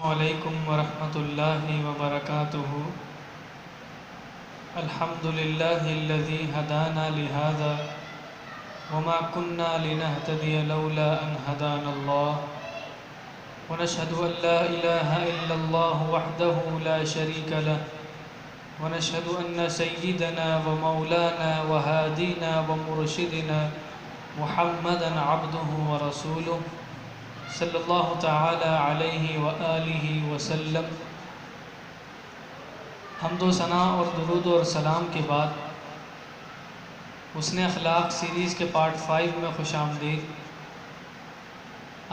علیکم ورحمۃ اللہ وبرکاتہ۔ الحمد للہ الذی ہدانا لہذا وما كنا لنهتدی لولا ان ہدانا اللہ، ونشهد ان لا الہ الا اللہ وحدہ لا شریک لہ، ونشهد ان سیدنا ومولانا وہادینا ومرشدنا محمدا عبدہ ورسولہ صلی اللہ تعالی علیہ وآلہ وسلم۔ حمد و ثنا اور درود اور سلام کے بعد حسن اخلاق سیریز کے پارٹ 5 میں خوش آمدید۔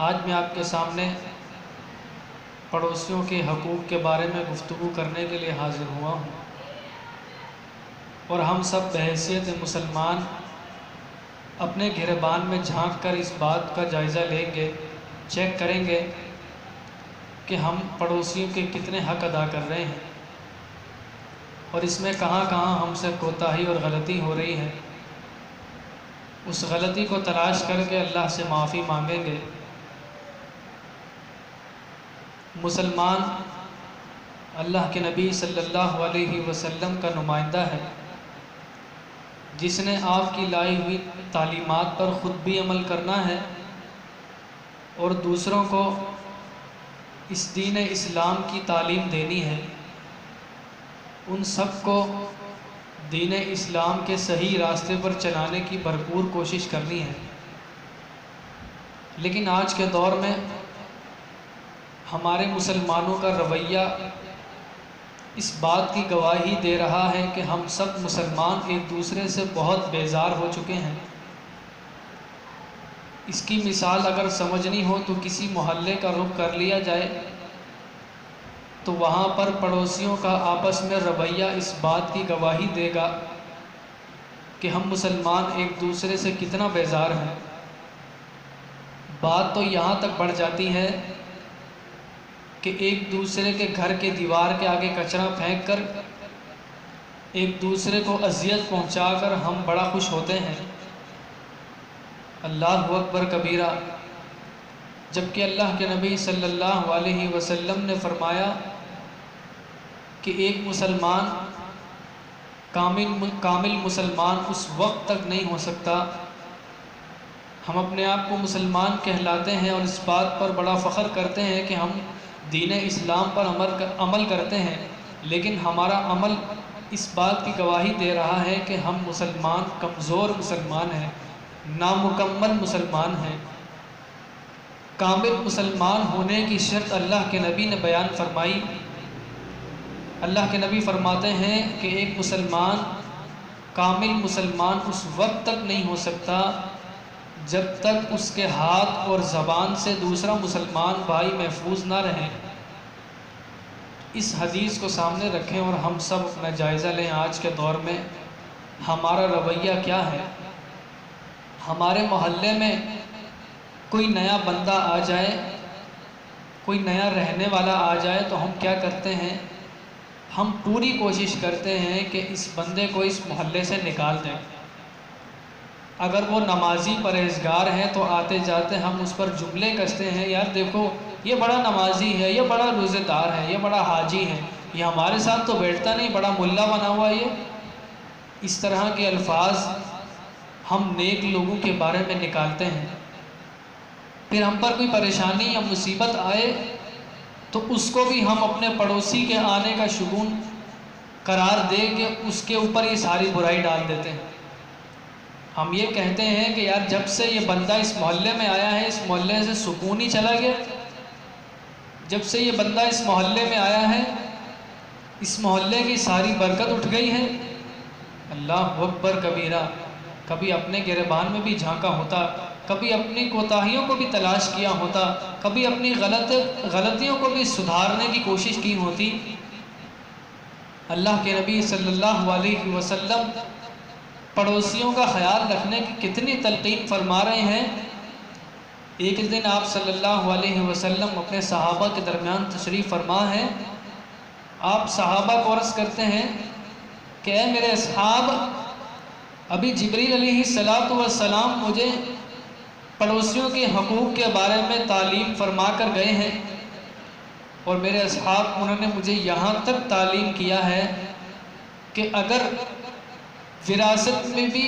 آج میں آپ کے سامنے پڑوسیوں کے حقوق کے بارے میں گفتگو کرنے کے لیے حاضر ہوا ہوں، اور ہم سب بحیثیت مسلمان اپنے گریبان میں جھانک کر اس بات کا جائزہ لیں گے، چیک کریں گے کہ ہم پڑوسیوں کے کتنے حق ادا کر رہے ہیں، اور اس میں کہاں کہاں ہم سے کوتاہی اور غلطی ہو رہی ہے۔ اس غلطی کو تلاش کر کے اللہ سے معافی مانگیں گے۔ مسلمان اللہ کے نبی صلی اللہ علیہ وسلم کا نمائندہ ہے، جس نے آپ کی لائی ہوئی تعلیمات پر خود بھی عمل کرنا ہے اور دوسروں کو اس دین اسلام کی تعلیم دینی ہے۔ ان سب کو دین اسلام کے صحیح راستے پر چلانے کی بھرپور کوشش کرنی ہے۔ لیکن آج کے دور میں ہمارے مسلمانوں کا رویہ اس بات کی گواہی دے رہا ہے کہ ہم سب مسلمان ایک دوسرے سے بہت بیزار ہو چکے ہیں۔ اس کی مثال اگر سمجھنی ہو تو کسی محلے کا رخ کر لیا جائے تو وہاں پر پڑوسیوں کا آپس میں رویہ اس بات کی گواہی دے گا کہ ہم مسلمان ایک دوسرے سے کتنا بیزار ہیں۔ بات تو یہاں تک بڑھ جاتی ہے کہ ایک دوسرے کے گھر کے دیوار کے آگے کچرا پھینک کر ایک دوسرے کو اذیت پہنچا کر ہم بڑا خوش ہوتے ہیں۔ اللہ اکبر کبیرہ، جبکہ اللہ کے نبی صلی اللہ علیہ وسلم نے فرمایا کہ ایک مسلمان کامل مسلمان اس وقت تک نہیں ہو سکتا۔ ہم اپنے آپ کو مسلمان کہلاتے ہیں اور اس بات پر بڑا فخر کرتے ہیں کہ ہم دین اسلام پر عمل کرتے ہیں، لیکن ہمارا عمل اس بات کی گواہی دے رہا ہے کہ ہم مسلمان کمزور مسلمان ہیں، نامکمل مسلمان ہیں۔ کامل مسلمان ہونے کی شرط اللہ کے نبی نے بیان فرمائی۔ اللہ کے نبی فرماتے ہیں کہ ایک مسلمان کامل مسلمان اس وقت تک نہیں ہو سکتا جب تک اس کے ہاتھ اور زبان سے دوسرا مسلمان بھائی محفوظ نہ رہے۔ اس حدیث کو سامنے رکھیں اور ہم سب اپنا جائزہ لیں، آج کے دور میں ہمارا رویہ کیا ہے۔ ہمارے محلے میں کوئی نیا بندہ آ جائے، کوئی نیا رہنے والا آ جائے تو ہم کیا کرتے ہیں؟ ہم پوری کوشش کرتے ہیں کہ اس بندے کو اس محلے سے نکال دیں۔ اگر وہ نمازی پرہیزگار ہیں تو آتے جاتے ہم اس پر جملے کستے ہیں، یار دیکھو یہ بڑا نمازی ہے، یہ بڑا روزے دار ہے، یہ بڑا حاجی ہے، یہ ہمارے ساتھ تو بیٹھتا نہیں، بڑا ملا بنا ہوا یہ۔ اس طرح کے الفاظ ہم نیک لوگوں کے بارے میں نکالتے ہیں۔ پھر ہم پر کوئی پریشانی یا مصیبت آئے تو اس کو بھی ہم اپنے پڑوسی کے آنے کا شگون قرار دے کے اس کے اوپر یہ ساری برائی ڈال دیتے ہیں۔ ہم یہ کہتے ہیں کہ یار جب سے یہ بندہ اس محلے میں آیا ہے، اس محلے سے سکون ہی چلا گیا۔ جب سے یہ بندہ اس محلے میں آیا ہے، اس محلے کی ساری برکت اٹھ گئی ہے۔ اللہ اکبر کبیرہ، کبھی اپنے گریبان میں بھی جھانکا ہوتا، کبھی اپنی کوتاہیوں کو بھی تلاش کیا ہوتا، کبھی اپنی غلطیوں کو بھی سدھارنے کی کوشش کی ہوتی۔ اللہ کے نبی صلی اللہ علیہ وسلم پڑوسیوں کا خیال رکھنے کی کتنی تلقین فرما رہے ہیں۔ ایک دن آپ صلی اللہ علیہ وسلم اپنے صحابہ کے درمیان تشریف فرما ہے۔ آپ صحابہ کو عرض کرتے ہیں کہ اے میرے اصحاب، ابھی جبریل علیہ السلام مجھے پڑوسیوں کے حقوق کے بارے میں تعلیم فرما کر گئے ہیں۔ اور میرے اصحاب انہوں نے مجھے یہاں تک تعلیم کیا ہے کہ اگر وراثت میں بھی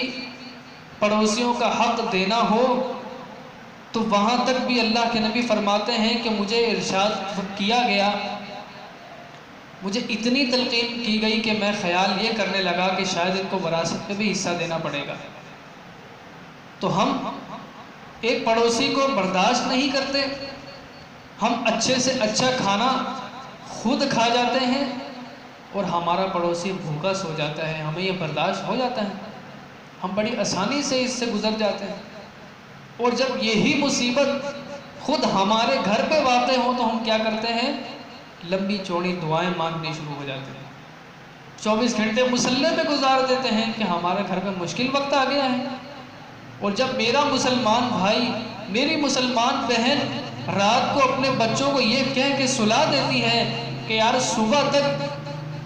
پڑوسیوں کا حق دینا ہو تو وہاں تک بھی اللہ کے نبی فرماتے ہیں کہ مجھے ارشاد کیا گیا، مجھے اتنی تلقین کی گئی کہ میں خیال یہ کرنے لگا کہ شاید ان کو وراثت میں بھی حصہ دینا پڑے گا۔ تو ہم ایک پڑوسی کو برداشت نہیں کرتے، ہم اچھے سے اچھا کھانا خود کھا جاتے ہیں اور ہمارا پڑوسی بھوکا سو جاتا ہے، ہمیں یہ برداشت ہو جاتا ہے، ہم بڑی آسانی سے اس سے گزر جاتے ہیں۔ اور جب یہی مصیبت خود ہمارے گھر پہ واقع ہو تو ہم کیا کرتے ہیں؟ لمبی چوڑی دعائیں مانگنی شروع ہو جاتے ہیں، 24 گھنٹے مصلی پہ گزار دیتے ہیں کہ ہمارے گھر پہ مشکل وقت آ گیا ہے۔ اور جب میرا مسلمان بھائی، میری مسلمان بہن رات کو اپنے بچوں کو یہ کہہ کے سلا دیتی ہے کہ یار صبح تک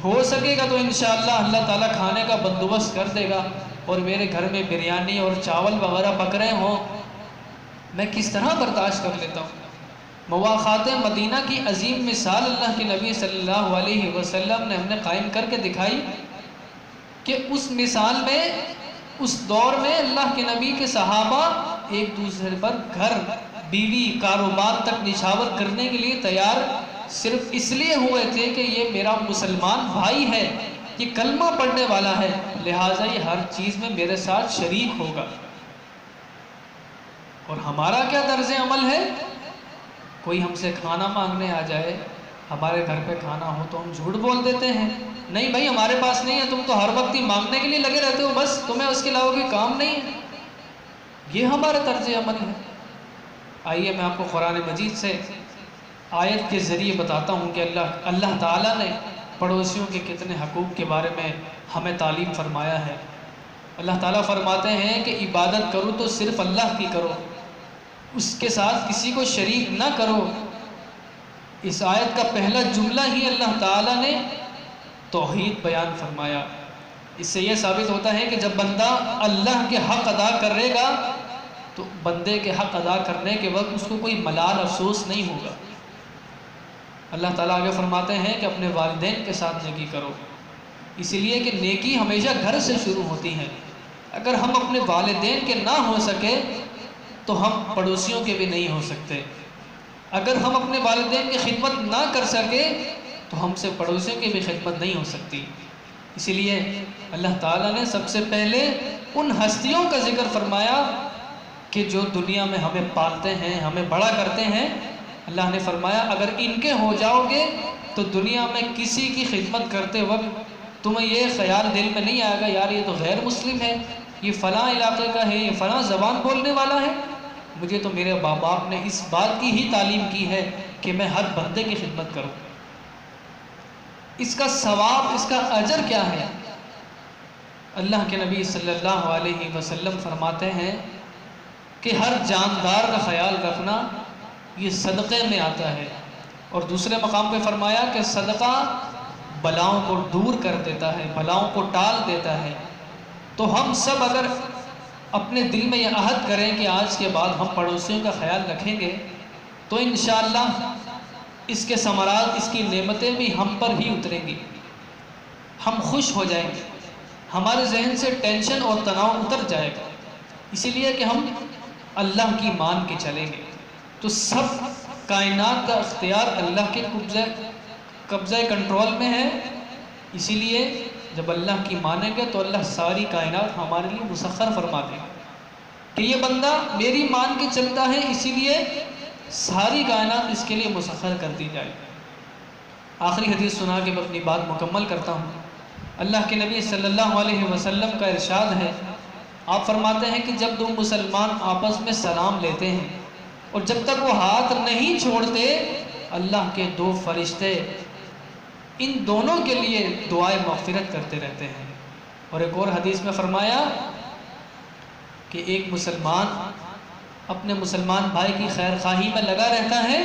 ہو سکے گا تو انشاءاللہ اللہ تعالیٰ کھانے کا بندوبست کر دے گا، اور میرے گھر میں بریانی اور چاول وغیرہ پک رہے ہوں، میں کس طرح برداشت کر لیتا ہوں؟ مواخات مدینہ کی عظیم مثال اللہ کے نبی صلی اللہ علیہ وسلم نے ہم نے قائم کر کے دکھائی کہ اس مثال میں، اس دور میں اللہ کے نبی کے صحابہ ایک دوسرے پر گھر، بیوی، کاروبار تک نچھاور کرنے کے لیے تیار صرف اس لیے ہوئے تھے کہ یہ میرا مسلمان بھائی ہے، یہ کلمہ پڑھنے والا ہے، لہٰذا یہ ہر چیز میں میرے ساتھ شریک ہوگا۔ اور ہمارا کیا طرز عمل ہے؟ کوئی ہم سے کھانا مانگنے آ جائے، ہمارے گھر پہ کھانا ہو تو ہم جھوٹ بول دیتے ہیں، نہیں بھائی ہمارے پاس نہیں ہے، تم تو ہر وقت ہی مانگنے کے لیے لگے رہتے ہو، بس تمہیں اس کے علاوہ کوئی کام نہیں ہے۔ یہ ہمارا طرز عمل ہے۔ آئیے میں آپ کو قرآن مجید سے آیت کے ذریعے بتاتا ہوں کہ اللہ تعالیٰ نے پڑوسیوں کے کتنے حقوق کے بارے میں ہمیں تعلیم فرمایا ہے۔ اللہ تعالیٰ فرماتے ہیں کہ عبادت کرو تو صرف اللہ کی کرو، اس کے ساتھ کسی کو شریک نہ کرو۔ اس آیت کا پہلا جملہ ہی اللہ تعالیٰ نے توحید بیان فرمایا۔ اس سے یہ ثابت ہوتا ہے کہ جب بندہ اللہ کے حق ادا کرے گا تو بندے کے حق ادا کرنے کے وقت اس کو کوئی ملال افسوس نہیں ہوگا۔ اللہ تعالیٰ آگے فرماتے ہیں کہ اپنے والدین کے ساتھ نیکی کرو، اسی لیے کہ نیکی ہمیشہ گھر سے شروع ہوتی ہے۔ اگر ہم اپنے والدین کے نہ ہو سکے تو ہم پڑوسیوں کے بھی نہیں ہو سکتے۔ اگر ہم اپنے والدین کی خدمت نہ کر سکے تو ہم سے پڑوسیوں کی بھی خدمت نہیں ہو سکتی۔ اسی لیے اللہ تعالیٰ نے سب سے پہلے ان ہستیوں کا ذکر فرمایا کہ جو دنیا میں ہمیں پالتے ہیں، ہمیں بڑا کرتے ہیں۔ اللہ نے فرمایا اگر ان کے ہو جاؤ گے تو دنیا میں کسی کی خدمت کرتے وقت تمہیں یہ خیال دل میں نہیں آئے گا یار یہ تو غیر مسلم ہے، یہ فلاں علاقے کا ہے، یہ فلاں زبان بولنے والا ہے۔ مجھے تو میرے ماں باپ نے اس بات کی ہی تعلیم کی ہے کہ میں ہر بندے کی خدمت کروں۔ اس کا ثواب، اس کا اجر کیا ہے؟ اللہ کے نبی صلی اللہ علیہ وسلم فرماتے ہیں کہ ہر جاندار کا خیال رکھنا یہ صدقے میں آتا ہے، اور دوسرے مقام پہ فرمایا کہ صدقہ بلاؤں کو دور کر دیتا ہے، بلاؤں کو ٹال دیتا ہے۔ تو ہم سب اگر اپنے دل میں یہ عہد کریں کہ آج کے بعد ہم پڑوسیوں کا خیال رکھیں گے تو انشاءاللہ اس کے ثمرات، اس کی نعمتیں بھی ہم پر ہی اتریں گی، ہم خوش ہو جائیں گے، ہمارے ذہن سے ٹینشن اور تناؤ اتر جائے گا، اسی لیے کہ ہم اللہ کی مان کے چلیں گے۔ تو سب کائنات کا اختیار اللہ کے قبضہ کنٹرول میں ہے، اسی لیے جب اللہ کی مانیں گے تو اللہ ساری کائنات ہمارے لیے مسخر فرما دے گا کہ یہ بندہ میری مان کے چلتا ہے، اسی لیے ساری کائنات اس کے لیے مسخر کر دی جائے۔ آخری حدیث سنا کے میں اپنی بات مکمل کرتا ہوں۔ اللہ کے نبی صلی اللہ علیہ وسلم کا ارشاد ہے، آپ فرماتے ہیں کہ جب دو مسلمان آپس میں سلام لیتے ہیں اور جب تک وہ ہاتھ نہیں چھوڑتے اللہ کے دو فرشتے ان دونوں کے لیے دعائے مغفرت کرتے رہتے ہیں۔ اور ایک اور حدیث میں فرمایا کہ ایک مسلمان اپنے مسلمان بھائی کی خیر خواہی میں لگا رہتا ہے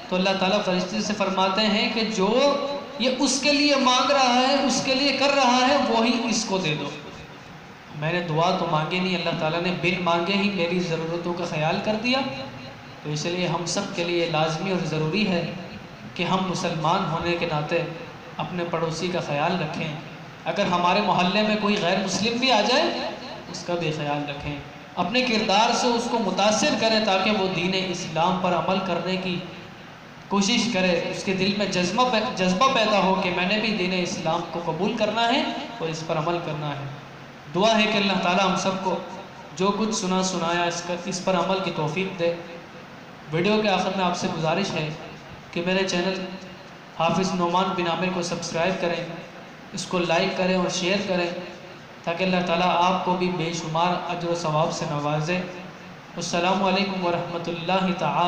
تو اللہ تعالیٰ فرشتے سے فرماتے ہیں کہ جو یہ اس کے لیے مانگ رہا ہے، اس کے لیے کر رہا ہے، وہی اس کو دے دو۔ میں نے دعا تو مانگے نہیں، اللہ تعالیٰ نے بن مانگے ہی میری ضرورتوں کا خیال کر دیا۔ تو اس لیے ہم سب کے لیے لازمی اور ضروری ہے کہ ہم مسلمان ہونے کے ناطے اپنے پڑوسی کا خیال رکھیں، اگر ہمارے محلے میں کوئی غیر مسلم بھی آ جائے اس کا بھی خیال رکھیں، اپنے کردار سے اس کو متاثر کریں تاکہ وہ دین اسلام پر عمل کرنے کی کوشش کرے، اس کے دل میں جذبہ پیدا ہو کہ میں نے بھی دین اسلام کو قبول کرنا ہے اور اس پر عمل کرنا ہے۔ دعا ہے کہ اللہ تعالیٰ ہم سب کو جو کچھ سنایا اس پر عمل کی توفیق دے۔ ویڈیو کے آخر میں آپ سے گزارش ہے کہ میرے چینل حافظ نعمان بن عامر کو سبسکرائب کریں، اس کو لائک کریں اور شیئر کریں تاکہ اللہ تعالیٰ آپ کو بھی بے شمار اجر و ثواب سے نوازے۔ السلام علیکم ورحمۃ اللہ تعالیٰ